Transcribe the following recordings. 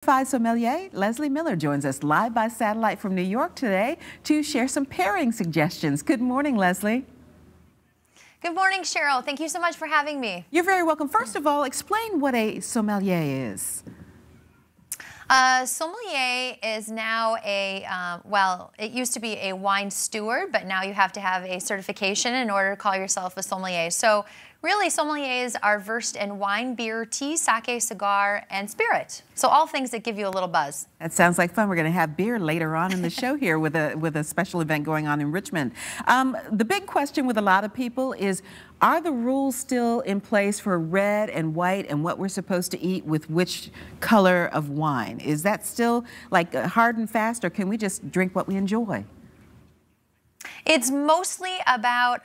Sommelier Leslie Miller joins us live by satellite from New York today to share some pairing suggestions. Good morning, Leslie. Good morning, Cheryl. Thank you so much for having me. You're very welcome. First of all, explain what a sommelier is. Sommelier is now well, it used to be a wine steward, but now you have to have a certification in order to call yourself a sommelier. So really, sommeliers are versed in wine, beer, tea, sake, cigar, and spirit. So all things that give you a little buzz. That sounds like fun. We're going to have beer later on in the show here with a special event going on in Richmond. The big question with a lot of people is, are the rules still in place for red and white and what we're supposed to eat with which color of wine? Is that still like hard and fast, or can we just drink what we enjoy? It's mostly about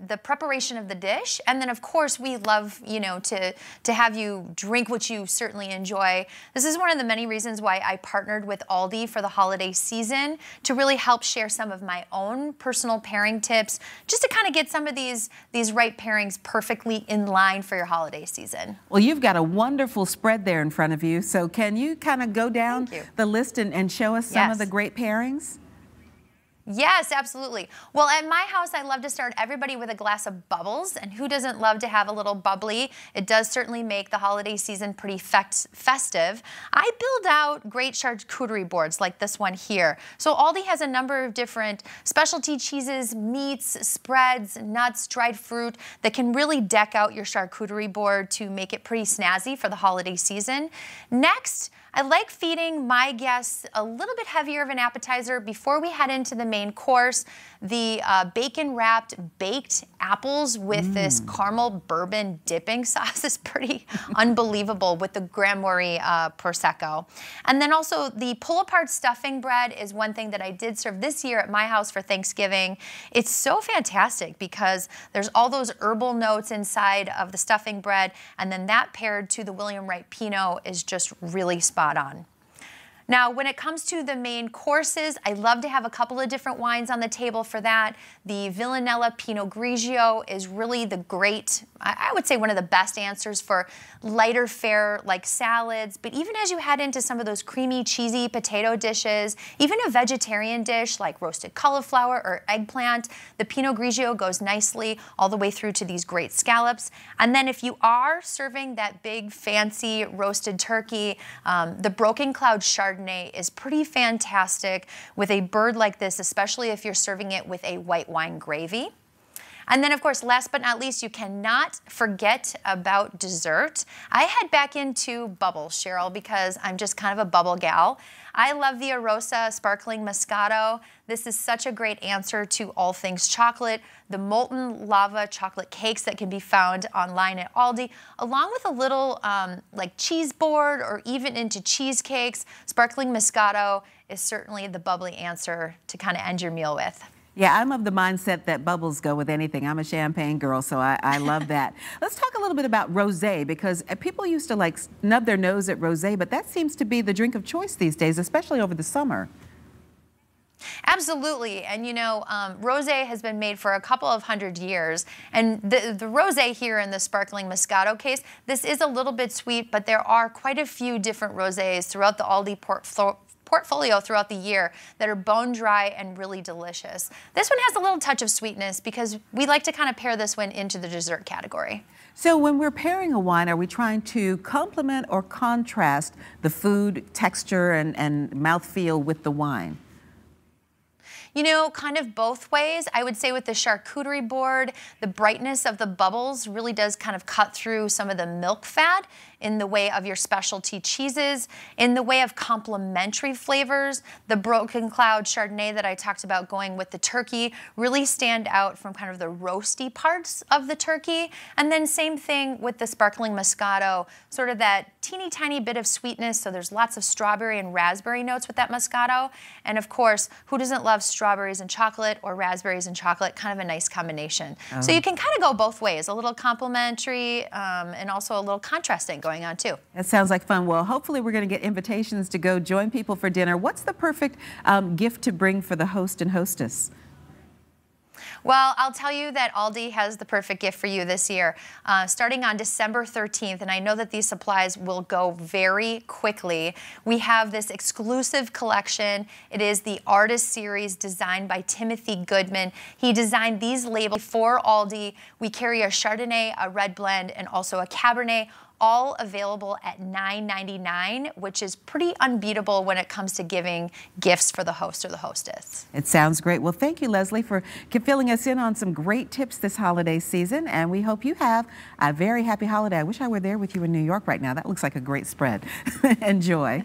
the preparation of the dish, and then of course we love, to have you drink what you certainly enjoy. This is one of the many reasons why I partnered with Aldi for the holiday season, to really help share some of my own personal pairing tips, just to kind of get some of these right pairings perfectly in line for your holiday season. Well, you've got a wonderful spread there in front of you, so can you kind of go down the list and show us some of the great pairings? Yes, absolutely. Well, at my house, I love to start everybody with a glass of bubbles, and who doesn't love to have a little bubbly? It does certainly make the holiday season pretty festive. I build out great charcuterie boards like this one here. So Aldi has a number of different specialty cheeses, meats, spreads, nuts, dried fruit that can really deck out your charcuterie board to make it pretty snazzy for the holiday season. Next, I like feeding my guests a little bit heavier of an appetizer before we head into the main course. The bacon-wrapped baked apples with this caramel bourbon dipping sauce is pretty unbelievable with the Grand Mori Prosecco. And then also the pull-apart stuffing bread is one thing that I did serve this year at my house for Thanksgiving. It's so fantastic because there's all those herbal notes inside of the stuffing bread, and then that paired to the William Wright Pinot is just really spot on. Now, when it comes to the main courses, I love to have a couple of different wines on the table for that. The Villanella Pinot Grigio is really the great, I would say one of the best answers for lighter fare like salads, but even as you head into some of those creamy, cheesy potato dishes, even a vegetarian dish like roasted cauliflower or eggplant, the Pinot Grigio goes nicely all the way through to these great scallops. And then if you are serving that big, fancy roasted turkey, the Broken Cloud Chardonnay is pretty fantastic with a bird like this, especially if you're serving it with a white wine gravy. And then, of course, last but not least, you cannot forget about dessert. I head back into bubbles, Cheryl, because I'm just kind of a bubble gal. I love the Arosa Sparkling Moscato. This is such a great answer to all things chocolate. The molten lava chocolate cakes that can be found online at Aldi, along with a little like cheese board or even into cheesecakes. Sparkling Moscato is certainly the bubbly answer to kind of end your meal with. Yeah, I'm of the mindset that bubbles go with anything. I'm a champagne girl, so I love that. Let's talk a little bit about rosé, because people used to like snub their nose at rosé, but that seems to be the drink of choice these days, especially over the summer. Absolutely, and rosé has been made for a couple of hundred years, and the rosé here in the Sparkling Moscato case, this is a little bit sweet, but there are quite a few different rosés throughout the Aldi portfolio throughout the year that are bone dry and really delicious. This one has a little touch of sweetness because we like to kind of pair this one into the dessert category. So when we're pairing a wine, are we trying to complement or contrast the food texture and mouthfeel with the wine? Kind of both ways. I would say with the charcuterie board, the brightness of the bubbles really does kind of cut through some of the milk fat in the way of your specialty cheeses. In the way of complementary flavors, the Broken Cloud Chardonnay that I talked about going with the turkey really stand out from kind of the roasty parts of the turkey. And then same thing with the Sparkling Moscato, sort of that teeny tiny bit of sweetness, so there's lots of strawberry and raspberry notes with that Moscato. And of course, who doesn't love strawberries and chocolate, or raspberries and chocolate? Kind of a nice combination. So you can kind of go both ways, a little complimentary and also a little contrasting going on too. That sounds like fun. Well, hopefully we're going to get invitations to go join people for dinner. What's the perfect gift to bring for the host and hostess? Well, I'll tell you that Aldi has the perfect gift for you this year, starting on December 13th, and I know that these supplies will go very quickly. We have this exclusive collection. It is the Artist Series designed by Timothy Goodman. He designed these labels for Aldi. We carry a Chardonnay, a red blend, and also a Cabernet, all available at $9.99, which is pretty unbeatable when it comes to giving gifts for the host or the hostess. It sounds great. Well, thank you, Leslie, for filling us in on some great tips this holiday season, and we hope you have a very happy holiday. I wish I were there with you in New York right now. That looks like a great spread. Enjoy.